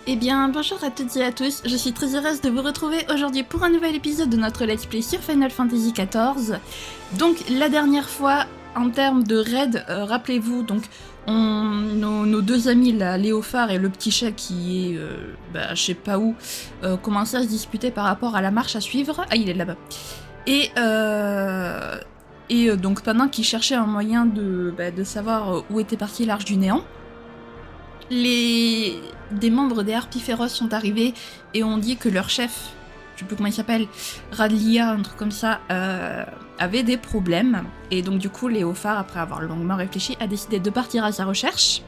Eh bien, bonjour à toutes et à tous, je suis très heureuse de vous retrouver aujourd'hui pour un nouvel épisode de notre Let's Play sur Final Fantasy XIV. Donc, la dernière fois, en termes de raid, rappelez-vous, donc, nos deux amis, là, Léophar et le petit chat qui est, je sais pas où, commençaient à se disputer par rapport à la marche à suivre. Ah, il est là-bas. Et donc, pendant qu'ils cherchaient un moyen de savoir où était partie l'Arche du Néant, des membres des Harpies Féroces sont arrivés et ont dit que leur chef, je sais plus comment il s'appelle, Radlia, un truc comme ça, avait des problèmes. Et donc du coup, Léophar, après avoir longuement réfléchi, a décidé de partir à sa recherche.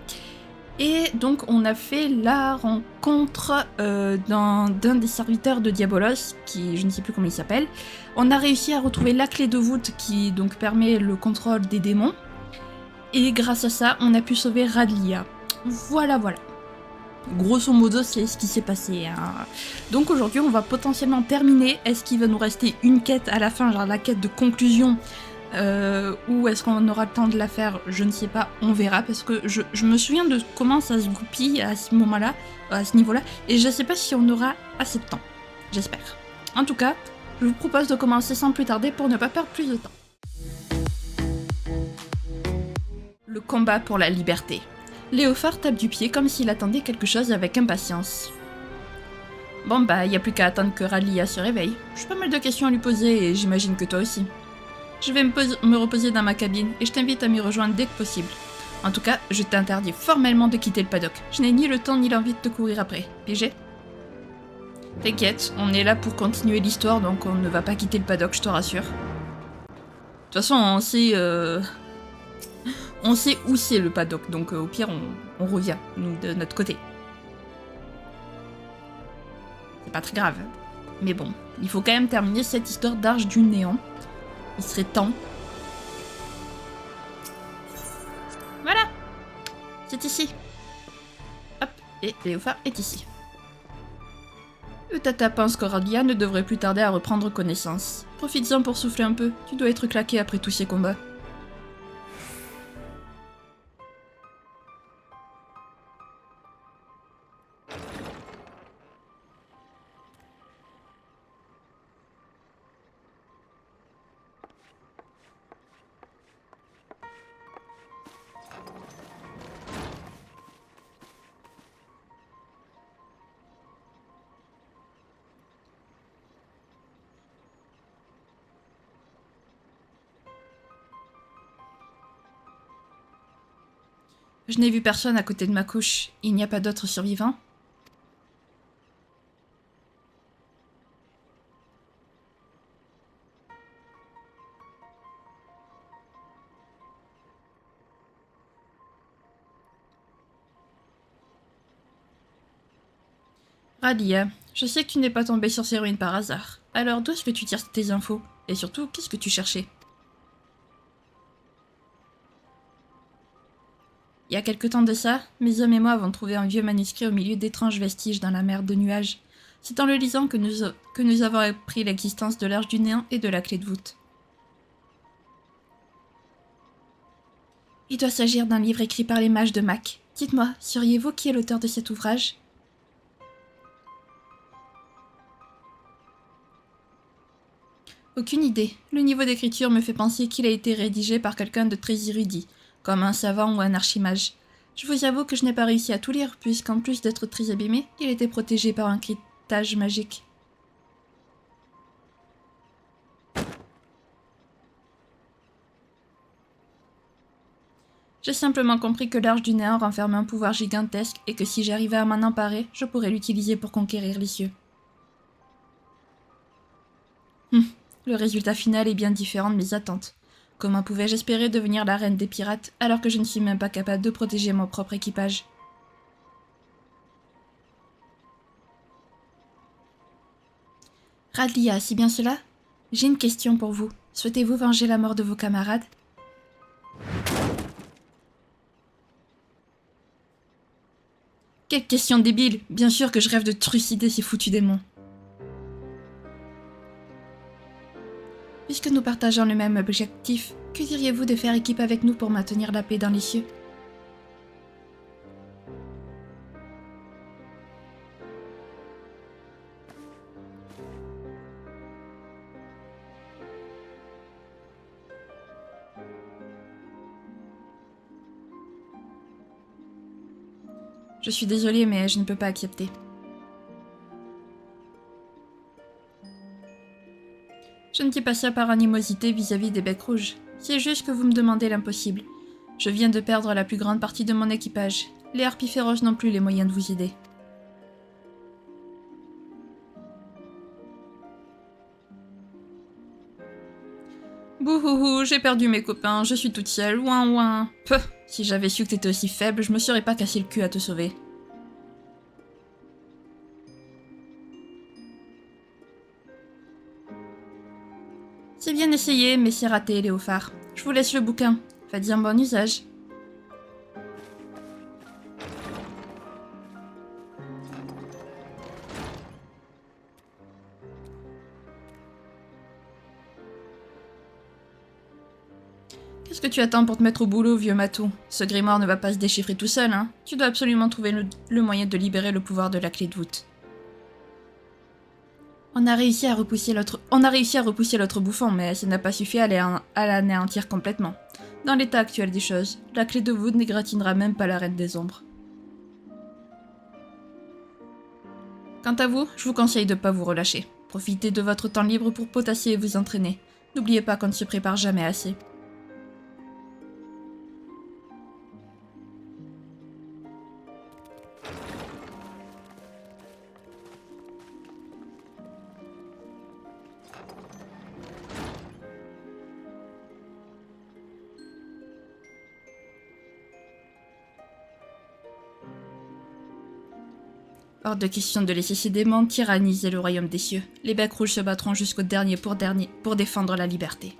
Et donc on a fait la rencontre d'un des serviteurs de Diabolos, qui je ne sais plus comment il s'appelle. On a réussi à retrouver la clé de voûte qui donc permet le contrôle des démons. Et grâce à ça, on a pu sauver Radlia. Voilà. Grosso modo, c'est ce qui s'est passé. Hein. Donc aujourd'hui, on va potentiellement terminer. Est-ce qu'il va nous rester une quête à la fin, genre la quête de conclusion, ou est-ce qu'on aura le temps de la faire? Je ne sais pas, on verra, parce que je me souviens de comment ça se goupille à ce moment-là, à ce niveau-là, et je ne sais pas si on aura assez de temps. J'espère. En tout cas, je vous propose de commencer sans plus tarder pour ne pas perdre plus de temps. Le combat pour la liberté. Léophar tape du pied comme s'il attendait quelque chose avec impatience. Bon y a plus qu'à attendre que Radlia se réveille. J'ai pas mal de questions à lui poser et j'imagine que toi aussi. Je vais me reposer dans ma cabine et je t'invite à m'y rejoindre dès que possible. En tout cas, je t'interdis formellement de quitter le paddock. Je n'ai ni le temps ni l'envie de te courir après. Pigé ? T'inquiète, on est là pour continuer l'histoire donc on ne va pas quitter le paddock, je te rassure. De toute façon, on sait où c'est le paddock, donc au pire, on revient, nous, de notre côté. C'est pas très grave. Mais bon, il faut quand même terminer cette histoire d'Arche du Néant. Il serait temps. Voilà. C'est ici. Hop, et Léophar est ici. Le Tata pense que Radlia ne devrait plus tarder à reprendre connaissance. Profites-en pour souffler un peu, tu dois être claqué après tous ces combats. Je n'ai vu personne à côté de ma couche. Il n'y a pas d'autres survivants ? Radlia, je sais que tu n'es pas tombée sur ces ruines par hasard. Alors d'où est-ce que tu tires tes infos ? Et surtout, qu'est-ce que tu cherchais ? Il y a quelque temps de ça, mes hommes et moi avons trouvé un vieux manuscrit au milieu d'étranges vestiges dans la mer de nuages. C'est en le lisant que nous avons appris l'existence de l'Arche du Néant et de la clé de voûte. Il doit s'agir d'un livre écrit par les mages de Mac. Dites-moi, sauriez-vous qui est l'auteur de cet ouvrage ? Aucune idée. Le niveau d'écriture me fait penser qu'il a été rédigé par quelqu'un de très érudit, comme un savant ou un archimage. Je vous avoue que je n'ai pas réussi à tout lire, puisqu'en plus d'être très abîmé, il était protégé par un cryptage magique. J'ai simplement compris que l'Arche du Néant renfermait un pouvoir gigantesque et que si j'arrivais à m'en emparer, je pourrais l'utiliser pour conquérir les cieux. Le résultat final est bien différent de mes attentes. Comment pouvais-je espérer devenir la reine des pirates alors que je ne suis même pas capable de protéger mon propre équipage ? Radlia, c'est bien cela ? J'ai une question pour vous. Souhaitez-vous venger la mort de vos camarades ? Quelle question débile ! Bien sûr que je rêve de trucider ces foutus démons. Puisque nous partageons le même objectif, que diriez-vous de faire équipe avec nous pour maintenir la paix dans les cieux ? Je suis désolée, mais je ne peux pas accepter. Je ne dis pas ça par animosité vis-à-vis des becs rouges. C'est juste que vous me demandez l'impossible. Je viens de perdre la plus grande partie de mon équipage. Les harpies féroces n'ont plus les moyens de vous aider. Bouhouhou, j'ai perdu mes copains, je suis toute seule, ouin ouin. Peu, si j'avais su que t'étais aussi faible, je me serais pas cassé le cul à te sauver. C'est bien essayé, mais c'est raté, Léophare. Je vous laisse le bouquin. Faites-y un bon usage. Qu'est-ce que tu attends pour te mettre au boulot, vieux matou? Ce grimoire ne va pas se déchiffrer tout seul, hein. Tu dois absolument trouver le moyen de libérer le pouvoir de la clé de voûte. On a réussi à repousser l'autre bouffon, mais ça n'a pas suffi à l'anéantir complètement. Dans l'état actuel des choses, la clé de voûte n'égratignera même pas la Reine des Ombres. Quant à vous, je vous conseille de ne pas vous relâcher. Profitez de votre temps libre pour potasser et vous entraîner. N'oubliez pas qu'on ne se prépare jamais assez. Hors de question de laisser ces démons tyranniser le royaume des cieux. Les becs rouges se battront jusqu'au dernier pour défendre la liberté.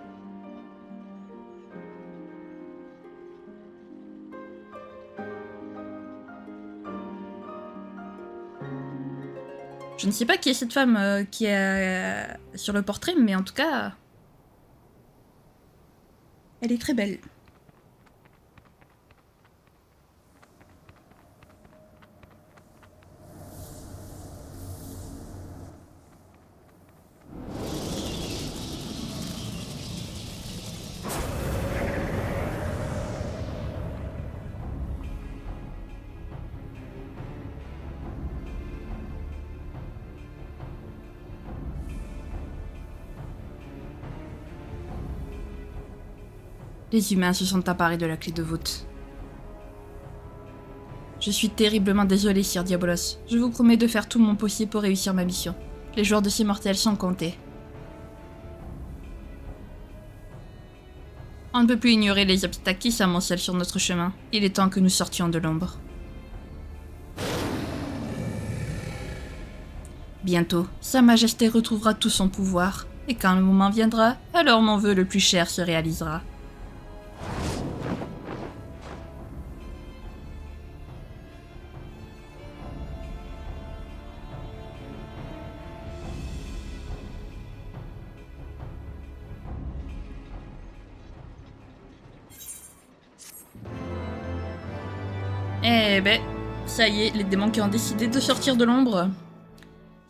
Je ne sais pas qui est cette femme qui est sur le portrait, mais en tout cas, elle est très belle. Les humains se sont emparés de la clé de voûte. Je suis terriblement désolée, Sir Diabolos. Je vous promets de faire tout mon possible pour réussir ma mission. Les jours de ces mortels sont comptés. On ne peut plus ignorer les obstacles qui s'amoncellent sur notre chemin. Il est temps que nous sortions de l'ombre. Bientôt, Sa Majesté retrouvera tout son pouvoir. Et quand le moment viendra, alors mon vœu le plus cher se réalisera. Eh ben, ça y est, les démons qui ont décidé de sortir de l'ombre.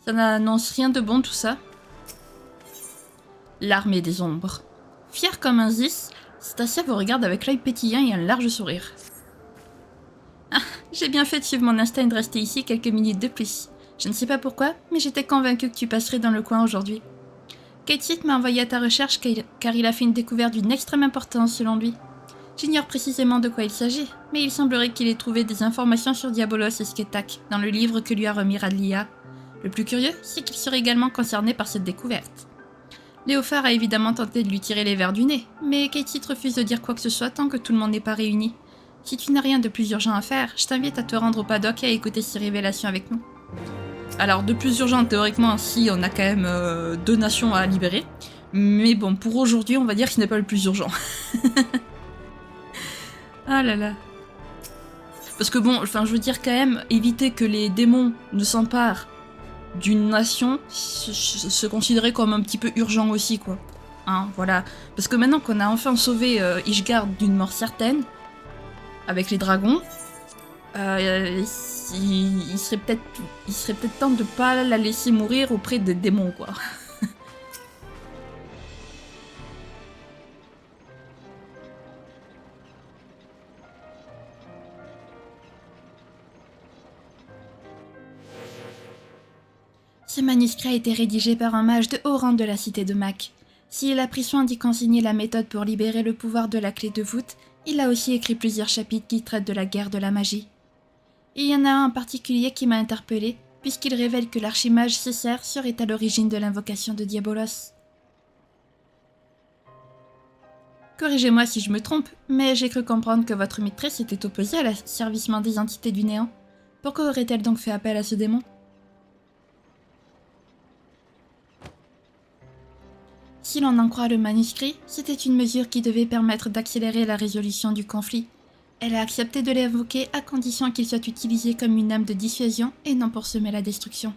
Ça n'annonce rien de bon tout ça. L'armée des ombres. Fier comme un Zis, Stacia vous regarde avec l'œil pétillant et un large sourire. Ah, j'ai bien fait de suivre mon instinct et de rester ici quelques minutes de plus. Je ne sais pas pourquoi, mais j'étais convaincue que tu passerais dans le coin aujourd'hui. Keitsit m'a envoyé à ta recherche car il a fait une découverte d'une extrême importance selon lui. J'ignore précisément de quoi il s'agit, mais il semblerait qu'il ait trouvé des informations sur Diabolos et Sketak dans le livre que lui a remis Radlia. Le plus curieux, c'est qu'il serait également concerné par cette découverte. Léophare a évidemment tenté de lui tirer les vers du nez, mais Keitsit refuse de dire quoi que ce soit tant que tout le monde n'est pas réuni. Si tu n'as rien de plus urgent à faire, je t'invite à te rendre au paddock et à écouter ces révélations avec nous. Alors, de plus urgent, théoriquement, si on a quand même 2 nations à libérer, mais bon, pour aujourd'hui, on va dire que ce n'est pas le plus urgent. Ah là là. Parce que bon, enfin, je veux dire quand même, éviter que les démons ne s'emparent d'une nation, se considérer comme un petit peu urgent aussi, quoi. Hein, voilà. Parce que maintenant qu'on a enfin sauvé Ishgard d'une mort certaine, avec les dragons, il serait peut-être temps de pas la laisser mourir auprès des démons, quoi. Ce manuscrit a été rédigé par un mage de haut rang de la cité de Mac. S'il a pris soin d'y consigner la méthode pour libérer le pouvoir de la clé de voûte, il a aussi écrit plusieurs chapitres qui traitent de la guerre de la magie. Il y en a un en particulier qui m'a interpellé, puisqu'il révèle que l'archimage Césaire serait à l'origine de l'invocation de Diabolos. Corrigez-moi si je me trompe, mais j'ai cru comprendre que votre maîtresse était opposée à l'asservissement des entités du néant. Pourquoi aurait-elle donc fait appel à ce démon ? Si l'on en croit le manuscrit, c'était une mesure qui devait permettre d'accélérer la résolution du conflit. Elle a accepté de l'évoquer à condition qu'il soit utilisé comme une arme de dissuasion et non pour semer la destruction.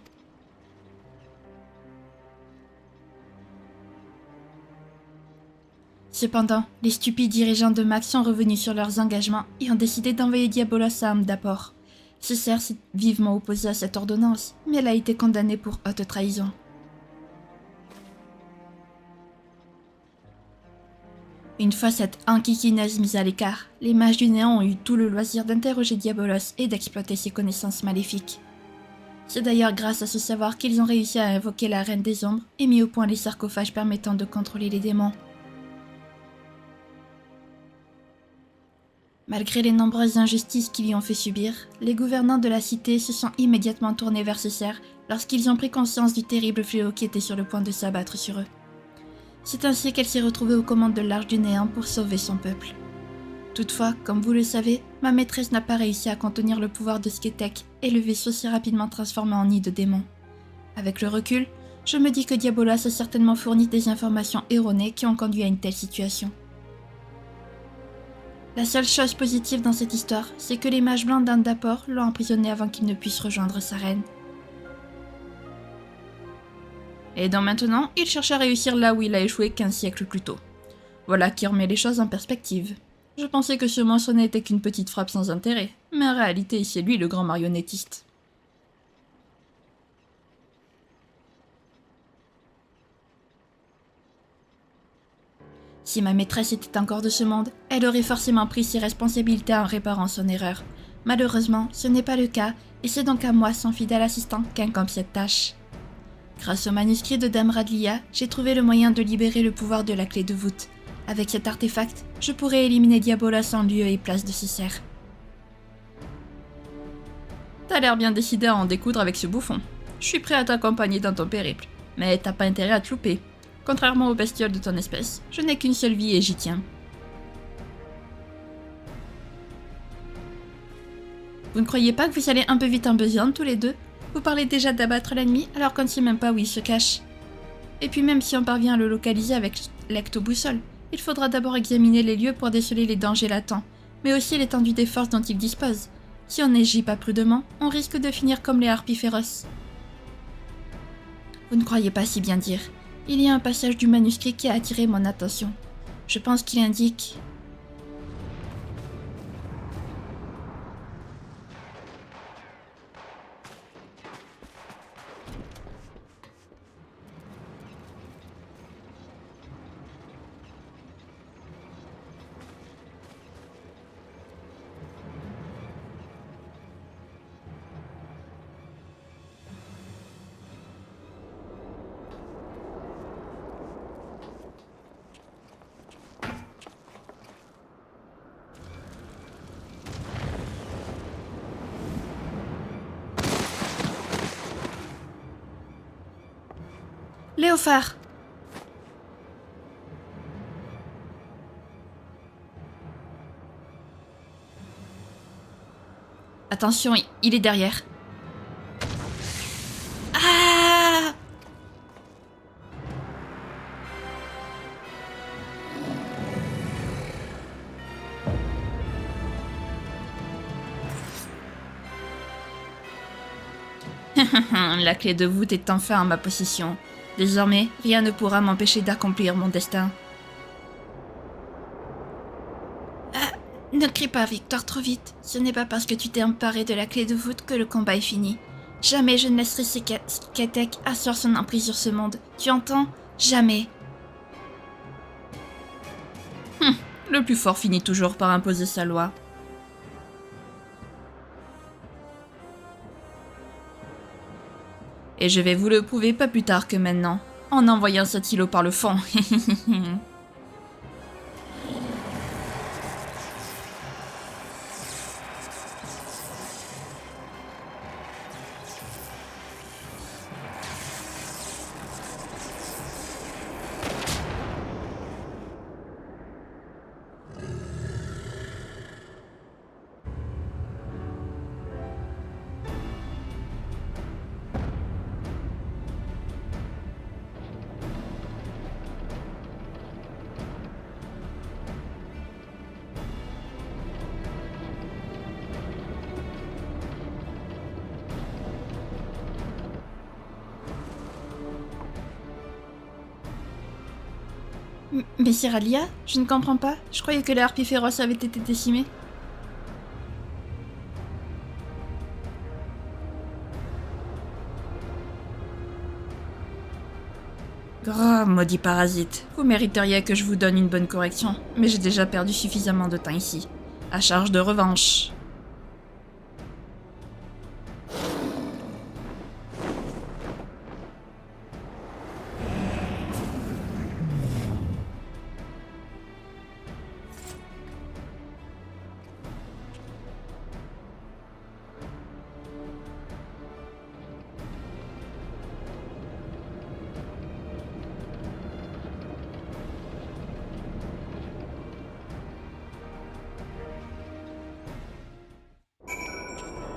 Cependant, les stupides dirigeants de Max sont revenus sur leurs engagements et ont décidé d'envoyer Diabolos à Amdapor. Césaire s'est vivement opposé à cette ordonnance, mais elle a été condamnée pour haute trahison. Une fois cette enquiquineuse mise à l'écart, les mages du néant ont eu tout le loisir d'interroger Diabolos et d'exploiter ses connaissances maléfiques. C'est d'ailleurs grâce à ce savoir qu'ils ont réussi à invoquer la Reine des Ombres et mis au point les sarcophages permettant de contrôler les démons. Malgré les nombreuses injustices qu'ils lui ont fait subir, les gouvernants de la cité se sont immédiatement tournés vers Césaire lorsqu'ils ont pris conscience du terrible fléau qui était sur le point de s'abattre sur eux. C'est ainsi qu'elle s'est retrouvée aux commandes de l'Arche du Néant pour sauver son peuple. Toutefois, comme vous le savez, ma maîtresse n'a pas réussi à contenir le pouvoir de Sketek et le vaisseau s'est rapidement transformé en nid de démons. Avec le recul, je me dis que Diabolos a certainement fourni des informations erronées qui ont conduit à une telle situation. La seule chose positive dans cette histoire, c'est que les mages blancs d'Amdapor l'ont emprisonné avant qu'il ne puisse rejoindre sa reine. Et donc maintenant, il cherche à réussir là où il a échoué 15 siècles plus tôt. Voilà qui remet les choses en perspective. Je pensais que ce monstre n'était qu'une petite frappe sans intérêt, mais en réalité, c'est lui le grand marionnettiste. Si ma maîtresse était encore de ce monde, elle aurait forcément pris ses responsabilités en réparant son erreur. Malheureusement, ce n'est pas le cas, et c'est donc à moi, son fidèle assistant, qu'incombe cette tâche. Grâce au manuscrit de Dame Radlia, j'ai trouvé le moyen de libérer le pouvoir de la clé de voûte. Avec cet artefact, je pourrais éliminer Diabolos en lieu et place de Césaire. T'as l'air bien décidé à en découdre avec ce bouffon. Je suis prêt à t'accompagner dans ton périple, mais t'as pas intérêt à te louper. Contrairement aux bestioles de ton espèce, je n'ai qu'une seule vie et j'y tiens. Vous ne croyez pas que vous allez un peu vite en besogne tous les deux ? Vous parlez déjà d'abattre l'ennemi alors qu'on ne sait même pas où il se cache. Et puis même si on parvient à le localiser avec l'ectoboussole, il faudra d'abord examiner les lieux pour déceler les dangers latents, mais aussi l'étendue des forces dont il dispose. Si on n'agit pas prudemment, on risque de finir comme les harpies féroces. Vous ne croyez pas si bien dire. Il y a un passage du manuscrit qui a attiré mon attention. Je pense qu'il indique... Léophare! Attention, il est derrière. Ah! La clé de voûte est enfin en ma possession. Désormais, rien ne pourra m'empêcher d'accomplir mon destin. Ah, ne crie pas victoire trop vite. Ce n'est pas parce que tu t'es emparé de la clé de voûte que le combat est fini. Jamais je ne laisserai Sketek asseoir son emprise sur ce monde. Tu entends? Jamais. Le plus fort finit toujours par imposer sa loi. Et je vais vous le prouver pas plus tard que maintenant, en envoyant cet îlot par le fond. Mais c'est Ralia, je ne comprends pas. Je croyais que les harpies féroces avaient été décimées. Oh, maudit parasite. Vous mériteriez que je vous donne une bonne correction, mais j'ai déjà perdu suffisamment de temps ici. À charge de revanche.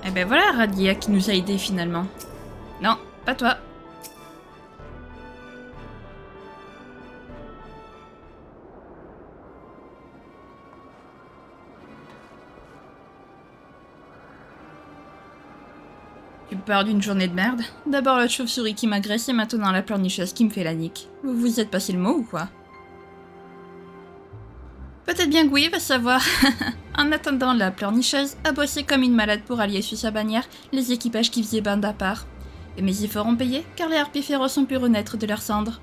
Eh ben voilà Radia qui nous a aidés finalement. Non, pas toi. Tu peur d'une journée de merde? D'abord la chauve-souris qui m'agresse et maintenant la pleurnicheuse qui me fait la nique. Vous vous êtes passé le mot ou quoi? Peut-être bien que oui, va savoir. En attendant, la pleurnicheuse a bossé comme une malade pour allier sous sa bannière les équipages qui faisaient bande à part. Et mes efforts ont payé, car les harpies féroces ont pu renaître de leurs cendres.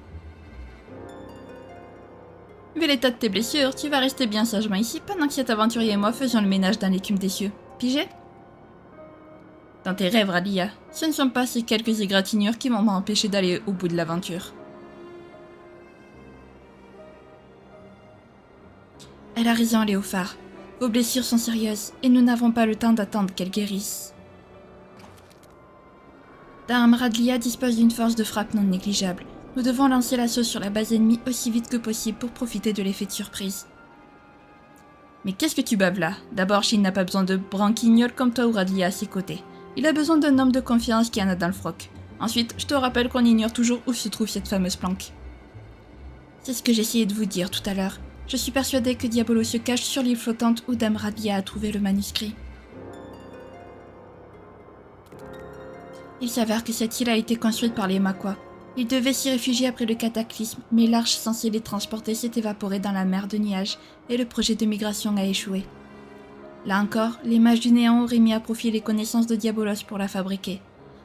Vu l'état de tes blessures, tu vas rester bien sagement ici pendant que cet aventurier et moi faisions le ménage dans l'écume des cieux. Pigé? Dans tes rêves, Ralia, ce ne sont pas ces quelques égratignures qui m'ont empêché d'aller au bout de l'aventure. Elle a raison, Léophare. Vos blessures sont sérieuses, et nous n'avons pas le temps d'attendre qu'elles guérissent. Dame Radlia dispose d'une force de frappe non négligeable. Nous devons lancer l'assaut sur la base ennemie aussi vite que possible pour profiter de l'effet de surprise. Mais qu'est-ce que tu baves là? D'abord, Shin n'a pas besoin de branquignoles comme toi ou Radlia à ses côtés. Il a besoin d'un homme de confiance qui en a dans le froc. Ensuite, je te rappelle qu'on ignore toujours où se trouve cette fameuse planque. C'est ce que j'essayais de vous dire tout à l'heure. Je suis persuadée que Diabolo se cache sur l'île flottante où Dame Radlia a trouvé le manuscrit. Il s'avère que cette île a été construite par les Makwa. Ils devaient s'y réfugier après le cataclysme, mais l'arche censée les transporter s'est évaporée dans la mer de nuages et le projet de migration a échoué. Là encore, les mages du néant auraient mis à profit les connaissances de Diabolos pour la fabriquer.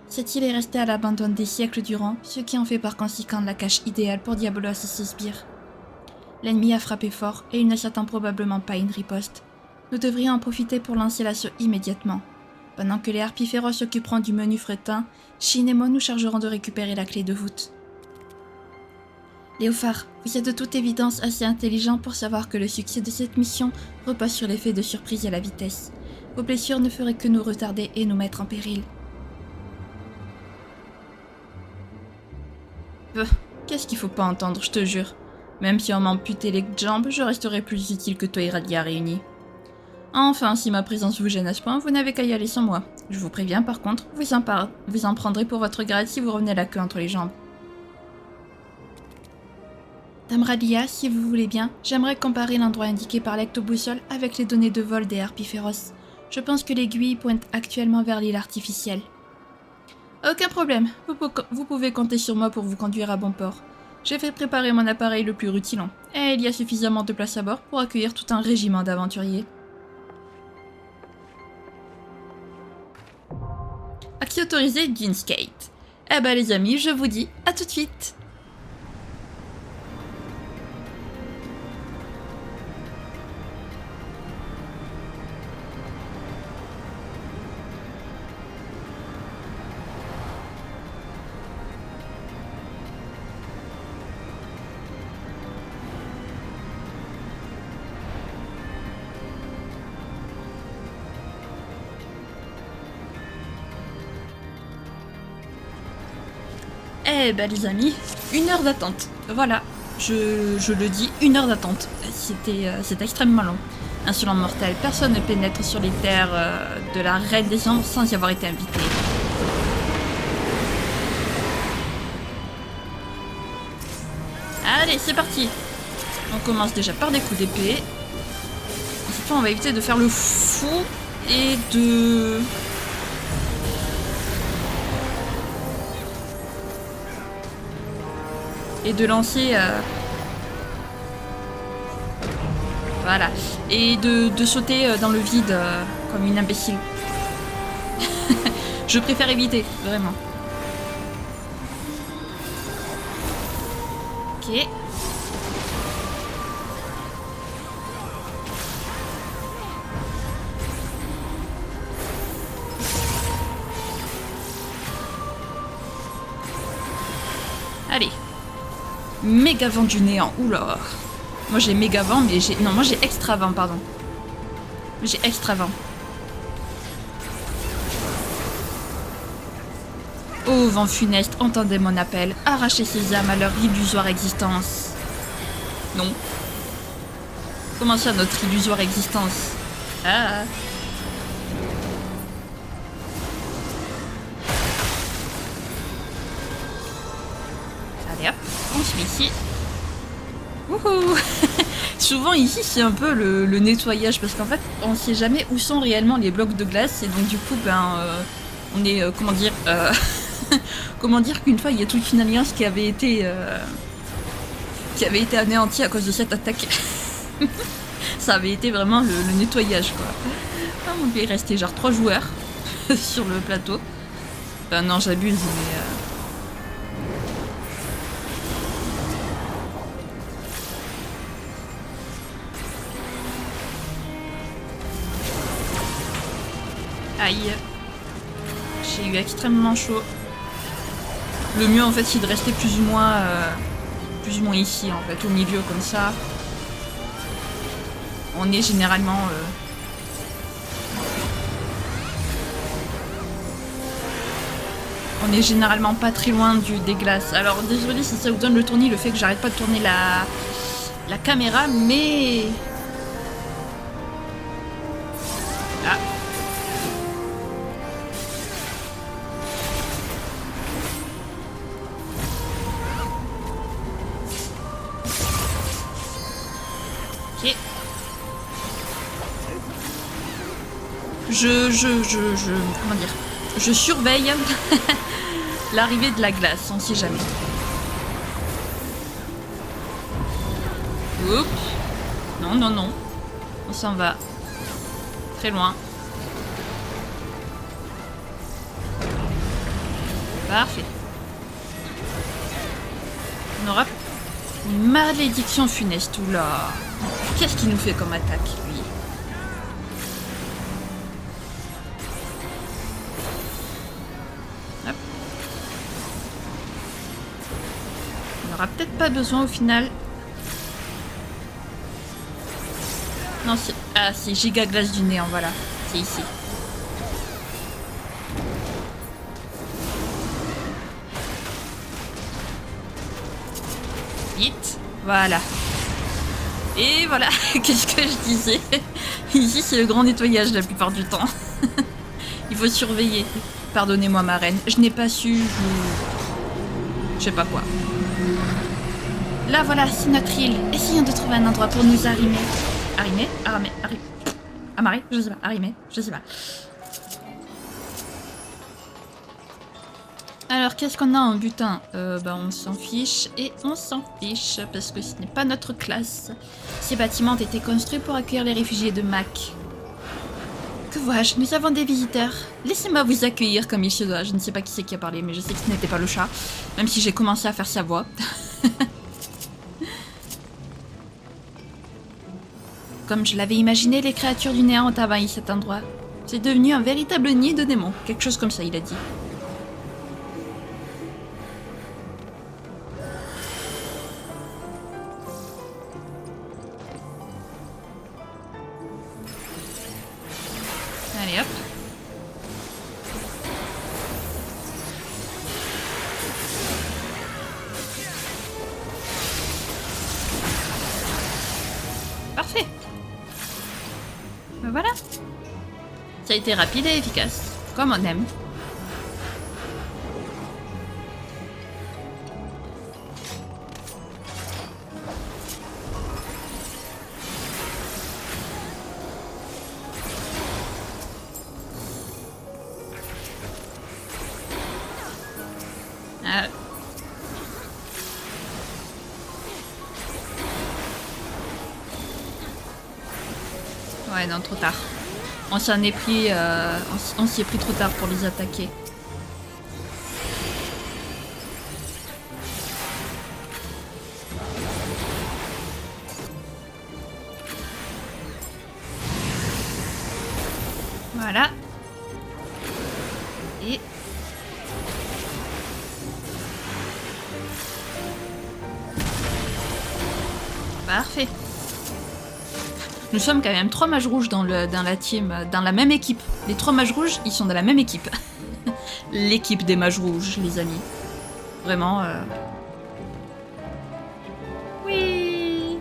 Cette île est restée à l'abandon des siècles durant, ce qui en fait par conséquent la cache idéale pour Diabolos et ses sbires. L'ennemi a frappé fort et il ne s'attend probablement pas à une riposte. Nous devrions en profiter pour lancer l'assaut immédiatement. Pendant que les harpies féroces s'occuperont du menu fretin, Shin et moi nous chargerons de récupérer la clé de voûte. Léophare, vous êtes de toute évidence assez intelligent pour savoir que le succès de cette mission repose sur l'effet de surprise et la vitesse. Vos blessures ne feraient que nous retarder et nous mettre en péril. Qu'est-ce qu'il faut pas entendre, je te jure. Même si on m'amputait les jambes, je resterai plus utile que toi et Radia réunis. Enfin, si ma présence vous gêne à ce point, vous n'avez qu'à y aller sans moi. Je vous préviens par contre, vous en prendrez pour votre grade si vous revenez la queue entre les jambes. Dame Radia, si vous voulez bien, j'aimerais comparer l'endroit indiqué par l'ectoboussole avec les données de vol des harpies féroces. Je pense que l'aiguille pointe actuellement vers l'île artificielle. Aucun problème, vous pouvez compter sur moi pour vous conduire à bon port. J'ai fait préparer mon appareil le plus rutilant, et il y a suffisamment de place à bord pour accueillir tout un régiment d'aventuriers. Accès autorisé Dune-Skate. Eh ben les amis, je vous dis à tout de suite. Eh ben les amis, 1 heure d'attente. Voilà, je le dis, 1 heure d'attente. C'était extrêmement long. Insolent mortel, personne ne pénètre sur les terres de la Reine des Ombres sans y avoir été invité. Allez, c'est parti. On commence déjà par des coups d'épée. Cette fois, on va éviter de faire le fou et de... lancer... Voilà. Et de sauter dans le vide comme une imbécile. Je préfère éviter, vraiment. Ok. Allez. Méga vent du néant. Oula. Moi j'ai méga vent, mais j'ai... Non, moi j'ai extra vent, pardon. J'ai extra vent. Ô vent funeste, entendez mon appel. Arrachez ces âmes à leur illusoire existence. Non. Comment ça, notre illusoire existence? Ah. Allez hop, on se met ici. Wouhou. Souvent ici c'est un peu le nettoyage parce qu'en fait on sait jamais où sont réellement les blocs de glace et donc du coup ben on est comment dire comment dire qu'une fois il y a toute une alliance qui avait été anéantie à cause de cette attaque. Ça avait été vraiment le nettoyage quoi. Ah mon dieu, il restait genre 3 joueurs sur le plateau. Ben non j'abuse mais aïe. J'ai eu extrêmement chaud. Le mieux en fait c'est de rester plus ou moins ici en fait, au milieu comme ça. On est généralement pas très loin des glaces. Alors désolé si ça vous donne le tournis, le fait que j'arrête pas de tourner la caméra, mais... Ah. Ok. Comment dire? Je surveille l'arrivée de la glace, on sait jamais. Oups. Non, non, non. On s'en va. Très loin. Parfait. On aura une malédiction funeste. Oula. Qu'est-ce qu'il nous fait comme attaque, lui? Hop. On n'aura peut-être pas besoin au final. Non, c'est... Ah, c'est giga glace du néant, voilà. C'est ici. Vite. Voilà. Et voilà. Qu'est-ce que je disais? Ici, c'est le grand nettoyage la plupart du temps. Il faut surveiller. Pardonnez-moi, ma reine. Je n'ai pas su... Je sais pas quoi. Là, voilà, c'est notre île. Essayons de trouver un endroit pour nous arrimer. Amarrer, je sais pas. Arrimer, je sais pas. Alors, qu'est-ce qu'on a en butin? Bah, on s'en fiche et on s'en fiche parce que ce n'est pas notre classe. Ces bâtiments ont été construits pour accueillir les réfugiés de Mac. Que vois-je? Nous avons des visiteurs. Laissez-moi vous accueillir comme il se doit. Je ne sais pas qui c'est qui a parlé, mais je sais que ce n'était pas le chat. Même si j'ai commencé à faire sa voix. Comme je l'avais imaginé, les créatures du néant ont envahi cet endroit. C'est devenu un véritable nid de démons. Quelque chose comme ça, il a dit. Allez hop. Ça a été rapide et efficace, comme on aime. Ah. Ouais, non, trop tard. On s'en est pris, on s'y est pris trop tard pour les attaquer. Voilà. Et... Parfait. Nous sommes quand même 3 mages rouges dans la team, dans la même équipe. Les 3 mages rouges, ils sont dans la même équipe. L'équipe des mages rouges, les amis. Vraiment... Oui.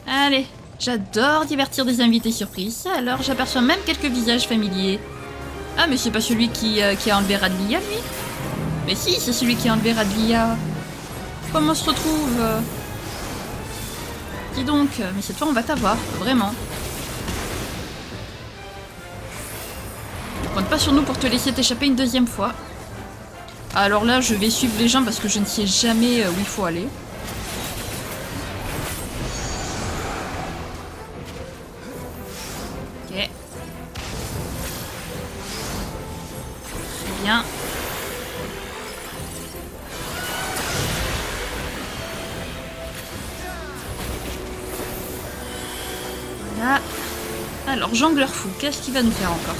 Allez, j'adore divertir des invités surprises, alors j'aperçois même quelques visages familiers. Ah, mais c'est pas celui qui a enlevé Radlia, lui? Mais si, c'est celui qui a enlevé Radlia. Comment on se retrouve? Dis donc, mais cette fois on va t'avoir, vraiment. Compte pas sur nous pour te laisser t'échapper une deuxième fois. Alors là, je vais suivre les gens parce que je ne sais jamais où il faut aller. Ok. Très bien. Voilà. Alors, jongleur fou, qu'est-ce qu'il va nous faire encore?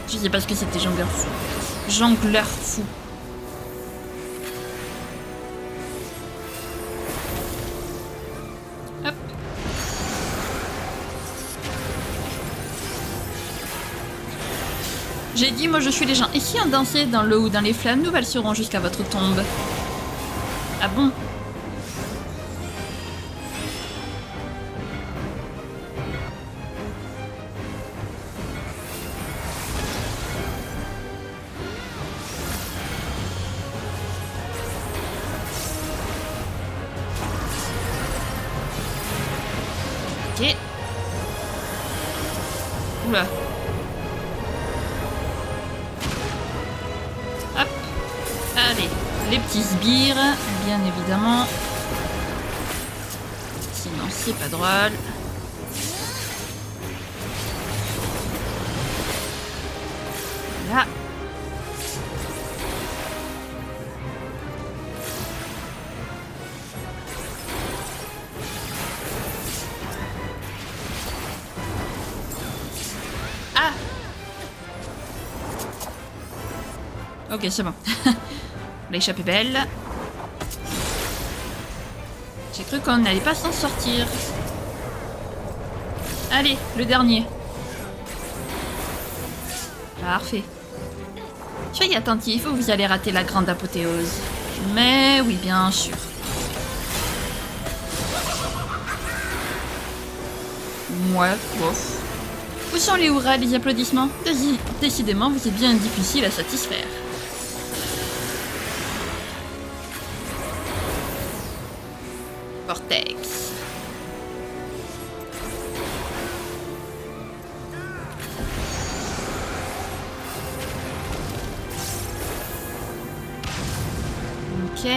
Je sais pas ce que c'était, jongleur fou. Jongleur fou. Hop. J'ai dit, moi je suis les gens. Et si on dansait dans l'eau ou dans les flammes, nous valserons jusqu'à votre tombe. Ah bon? Ok. Oula. Hop. Allez. Les petits sbires, bien évidemment. Sinon, c'est pas drôle. Voilà. Ah! Ok, c'est bon. L'échappée belle. J'ai cru qu'on n'allait pas s'en sortir. Allez, le dernier. Parfait. Soyez attentifs ou vous allez rater la grande apothéose. Mais oui, bien sûr. Ouais, bof. Où sont les hurrahs, les applaudissements? Décidément, vous êtes bien difficile à satisfaire. Vortex. Ok.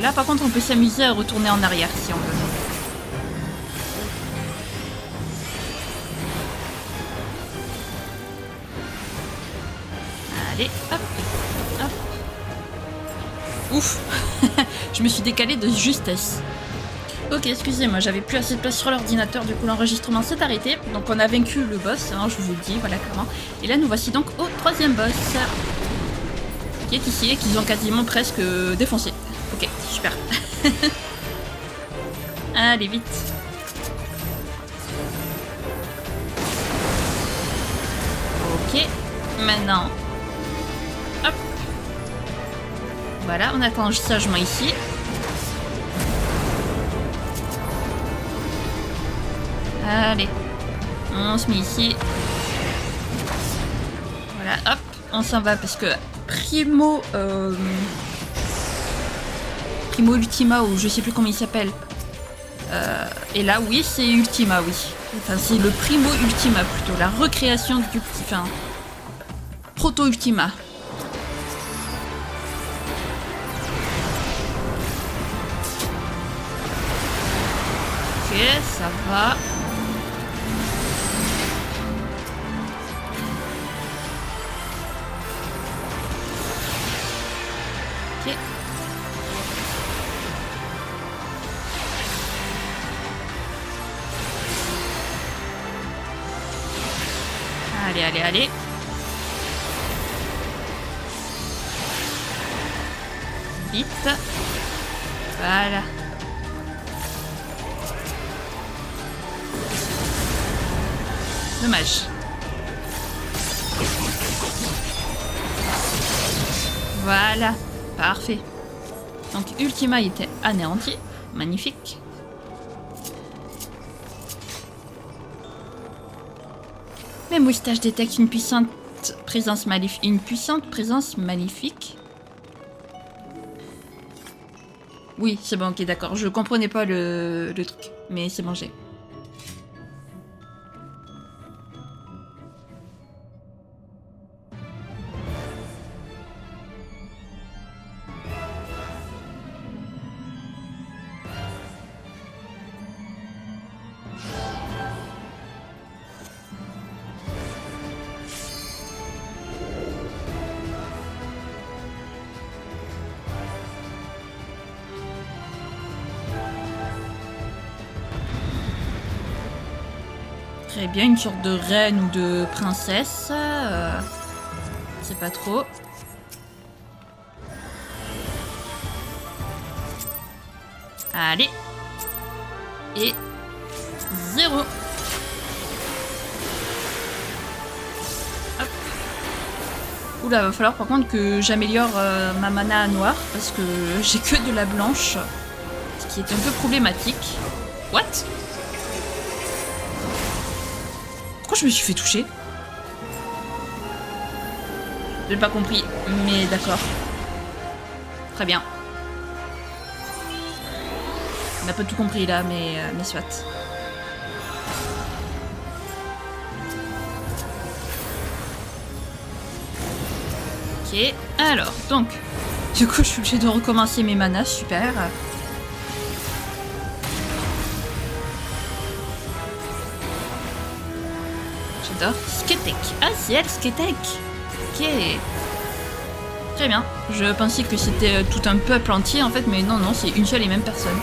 Là, par contre, on peut s'amuser à retourner en arrière si on veut. Allez, hop, hop. Ouf. Je me suis décalée de justesse. Ok, excusez-moi, j'avais plus assez de place sur l'ordinateur, du coup l'enregistrement s'est arrêté. Donc on a vaincu le boss, hein, je vous le dis, voilà clairement. Et là nous voici donc au 3e boss. Qui est ici et qu'ils ont quasiment presque défoncé. Ok, super. Allez, vite. Ok, maintenant Voilà, on attend sagement ici. Allez, on se met ici. Voilà, hop, on s'en va parce que Primo Ultima, ou je sais plus comment il s'appelle. Et là, oui, c'est Ultima, oui. Enfin, c'est le Primo Ultima plutôt, la recréation du... Enfin, Proto Ultima. Ok, ça va. Ok. Allez, allez, allez. Vite. Voilà. Dommage. Voilà. Parfait. Donc Ultima était anéanti. Magnifique. Mes moustaches détectent une puissante présence maléfique. Une puissante présence maléfique. Oui, c'est bon, ok, d'accord. Je comprenais pas le truc. Mais c'est bon, j'ai. Très bien, une sorte de reine ou de princesse. C'est pas trop. Allez. Et 0. Hop. Oula, va falloir par contre que j'améliore ma mana noire parce que j'ai que de la blanche. Ce qui est un peu problématique. What? Pourquoi je me suis fait toucher? J'ai pas compris, mais d'accord. Très bien. On n'a pas tout compris là, mais soit. Ok, alors, donc, du coup, je suis obligée de recommencer mes manas, super. J'adore. Sketek. Ah, c'est elle, Sketek. Ok. Très bien. Je pensais que c'était tout un peuple entier en fait, mais non, non, c'est une seule et même personne.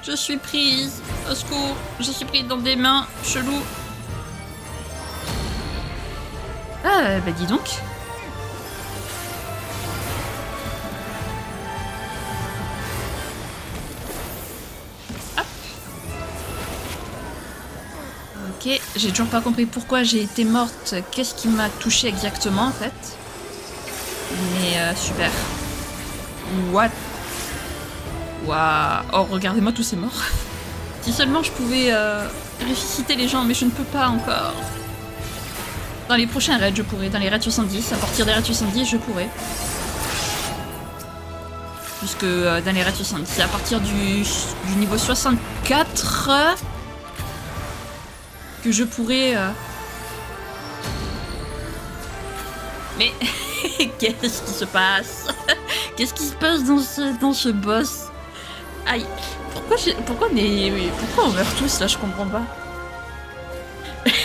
Je suis prise. Au secours. Je suis prise dans des mains cheloues. Ah, bah dis donc. Hop. Ok, j'ai toujours pas compris pourquoi j'ai été morte. Qu'est-ce qui m'a touché exactement en fait. Mais super. What? Waouh. Oh, regardez-moi tous ces morts. Si seulement je pouvais ressusciter les gens, mais je ne peux pas encore. Dans les prochains raids, je pourrais. Dans les raids 70, à partir des raids 70, je pourrais. Puisque dans les raids 70, c'est à partir du niveau 64 que je pourrais... Mais qu'est-ce qui se passe? Qu'est-ce qui se passe dans ce boss? Aïe. Pourquoi on meurt tous là? Je comprends pas.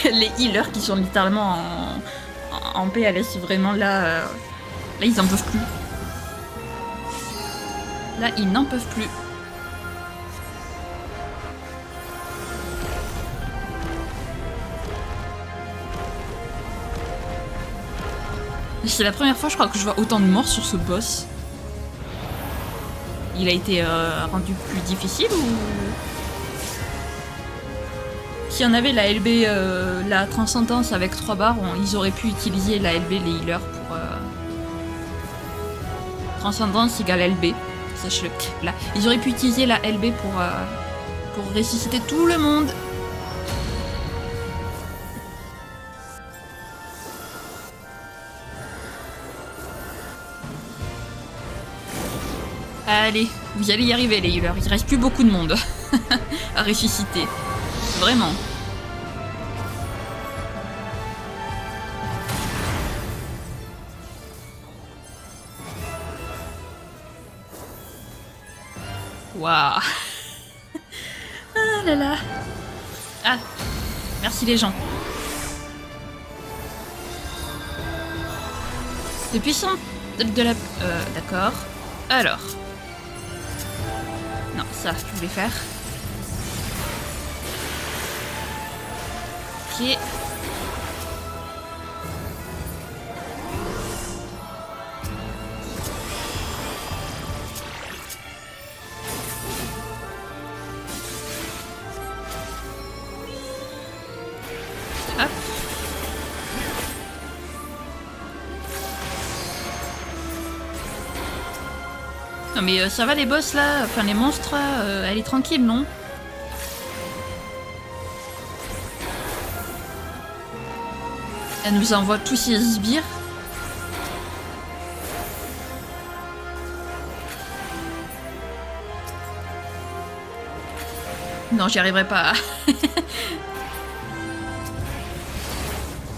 Les healers qui sont littéralement en PLS, vraiment là... là ils en peuvent plus. Là ils n'en peuvent plus. C'est la première fois je crois que je vois autant de morts sur ce boss. Il a été rendu plus difficile ou... s'il y en avait la LB, la transcendance avec 3 barres, ils auraient pu utiliser la LB, les healers, pour... Transcendance égale LB, sache-le. Là, ils auraient pu utiliser la LB pour ressusciter tout le monde. Allez, vous allez y arriver les healers, il reste plus beaucoup de monde à ressusciter. Vraiment. Waouh. Ah là là. Ah, merci les gens. C'est puissant de la... d'accord. Alors. Non, ça, je voulais faire. Ok. Hop. Non mais ça va les boss là, enfin les monstres, elle est tranquille, non? Elle nous envoie tous ses sbires. Non, j'y arriverai pas.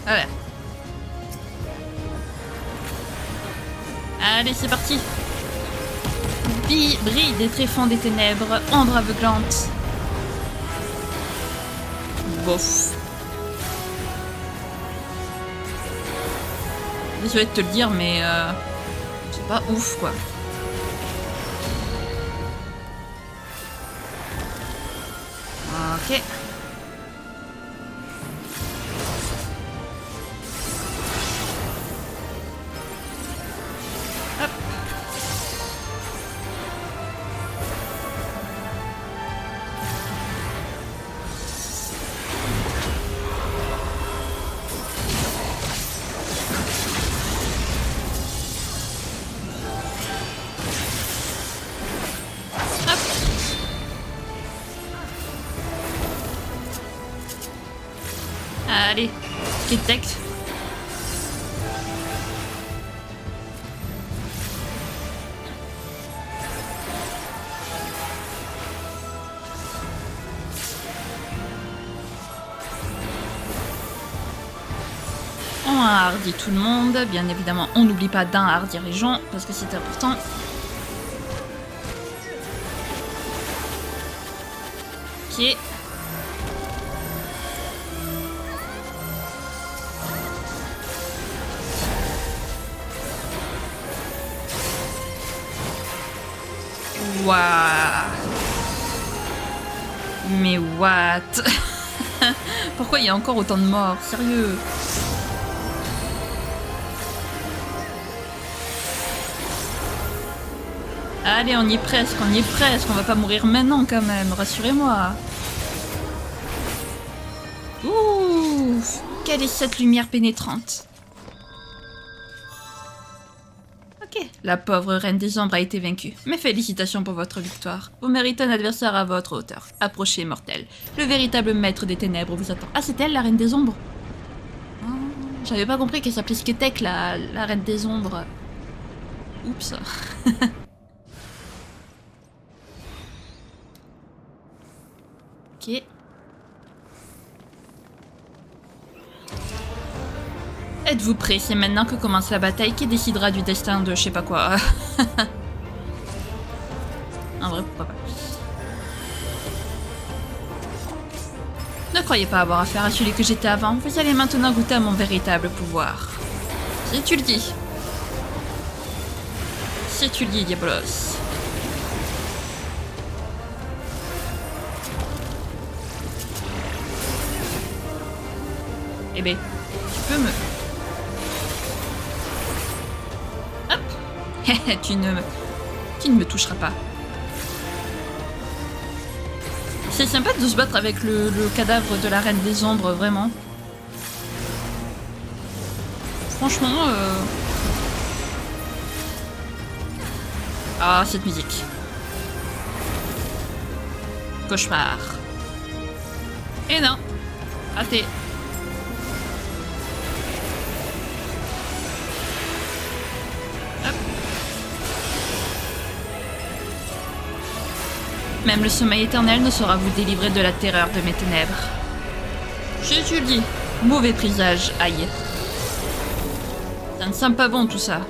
Voilà. Allez, c'est parti. Brille des tréfonds des ténèbres, ombre aveuglante. Bof. Désolé de te le dire, mais c'est pas ouf, quoi. Ok. Hop. Allez, skate tech. On hardit tout le monde, bien évidemment, on n'oublie pas d'un hardir les gens, parce que c'est important. Ok. Waouh. Mais what? Pourquoi il y a encore autant de morts? Sérieux? Allez, on y est presque, on y est presque. On va pas mourir maintenant quand même, rassurez-moi. Ouh, quelle est cette lumière pénétrante? Ok, la pauvre reine des ombres a été vaincue. Mais félicitations pour votre victoire. Vous méritez un adversaire à votre hauteur. Approchez, mortel. Le véritable maître des ténèbres vous attend. Ah, c'est elle, la reine des ombres? Oh, j'avais pas compris qu'elle s'appelait Sketek, la reine des ombres. Oups. Ok. Êtes-vous prêts? C'est maintenant que commence la bataille qui décidera du destin de je sais pas quoi. En vrai, pourquoi pas. Ne croyez pas avoir affaire à celui que j'étais avant. Vous allez maintenant goûter à mon véritable pouvoir. Si tu le dis. Si tu le dis, Diabolos. Eh ben, tu peux me... Hop. Tu ne me toucheras pas. C'est sympa de se battre avec le cadavre de la Reine des Ombres, vraiment. Franchement... Ah, cette musique. Cauchemar. Et non. Raté. Hop. Même le sommeil éternel ne saura vous délivrer de la terreur de mes ténèbres. Je te le dis. Mauvais présage, aïe. Ça ne sent pas bon tout ça.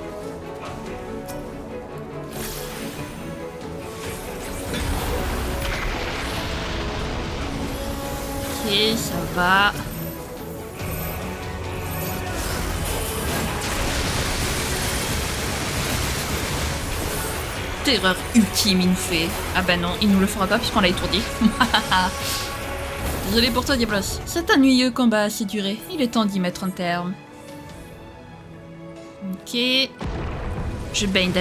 Ok, ça va. Terreur ultime, il nous fait. Ah bah non, il nous le fera pas puisqu'on l'a étourdi. Désolé pour toi, Diablos. Cet ennuyeux combat a assez duré. Il est temps d'y mettre un terme. Ok. Je baigne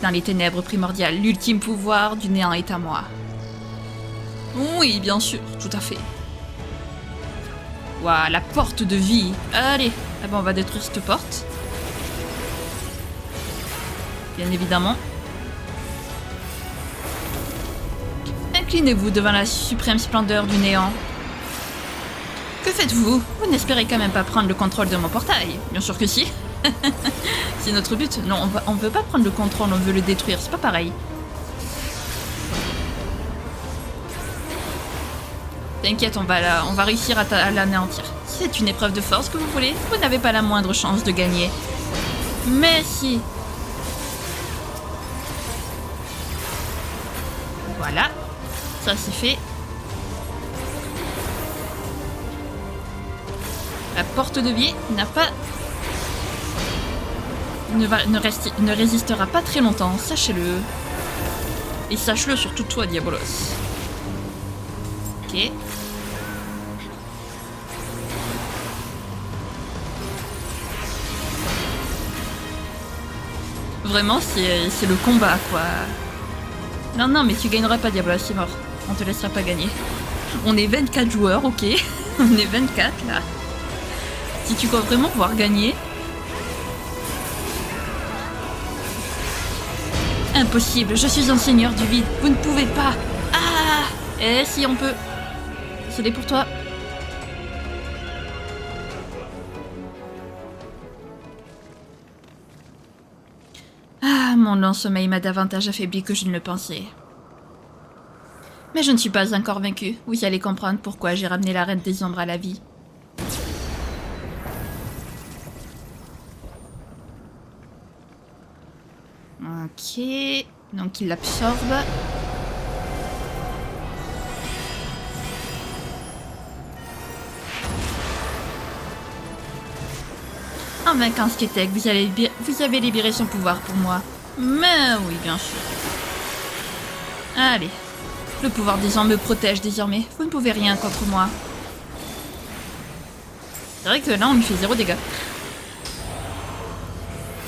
dans les ténèbres primordiales. L'ultime pouvoir du néant est à moi. Oui, bien sûr, tout à fait. Waouh, la porte de vie. Allez, ah ben on va détruire cette porte. Bien évidemment. Inclinez-vous devant la suprême splendeur du néant. Que faites-vous? Vous n'espérez quand même pas prendre le contrôle de mon portail? Bien sûr que si. C'est notre but. Non, on veut pas prendre le contrôle, on veut le détruire. C'est pas pareil. T'inquiète, on va réussir à l'anéantir. Si c'est une épreuve de force que vous voulez, vous n'avez pas la moindre chance de gagner. Mais si. Voilà. Ça c'est fait. La porte de vie n'a pas... ne résistera pas très longtemps, sachez-le. Et sache-le surtout toi, Diabolos. Ok. Vraiment, c'est le combat, quoi. Non, non, mais tu gagneras pas, Diabolos, c'est mort. On te laissera pas gagner. On est 24 joueurs, ok. On est 24, là. Si tu crois vraiment pouvoir gagner... Impossible, je suis un seigneur du vide. Vous ne pouvez pas. Ah! Eh, si, on peut. Désolé pour toi. Ah, mon lent sommeil m'a davantage affaibli que je ne le pensais. Mais je ne suis pas encore vaincue. Vous allez comprendre pourquoi j'ai ramené la Reine des Ombres à la vie. Ok, donc il l'absorbe. En vainquant Sketek, vous avez libéré son pouvoir pour moi. Mais oui, bien sûr. Allez, le pouvoir des hommes me protège désormais. Vous ne pouvez rien contre moi. C'est vrai que là, on lui fait 0 dégâts.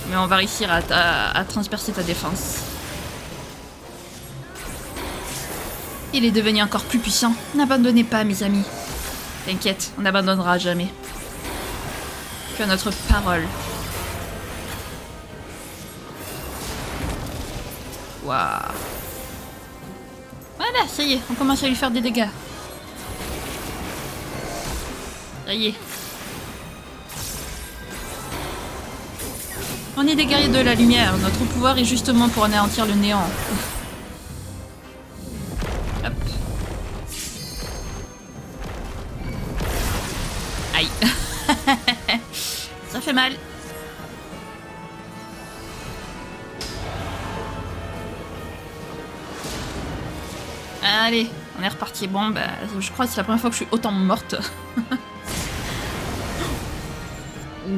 Mais on va réussir à transpercer ta défense. Il est devenu encore plus puissant. N'abandonnez pas, mes amis. T'inquiète, on n'abandonnera jamais. Tu as notre parole. Waouh. Voilà, ça y est, on commence à lui faire des dégâts. Ça y est. On est des guerriers de la lumière. Notre pouvoir est justement pour anéantir le néant. Hop. Aïe. Ça fait mal. Allez, on est reparti. Bon, bah, je crois que c'est la première fois que je suis autant morte.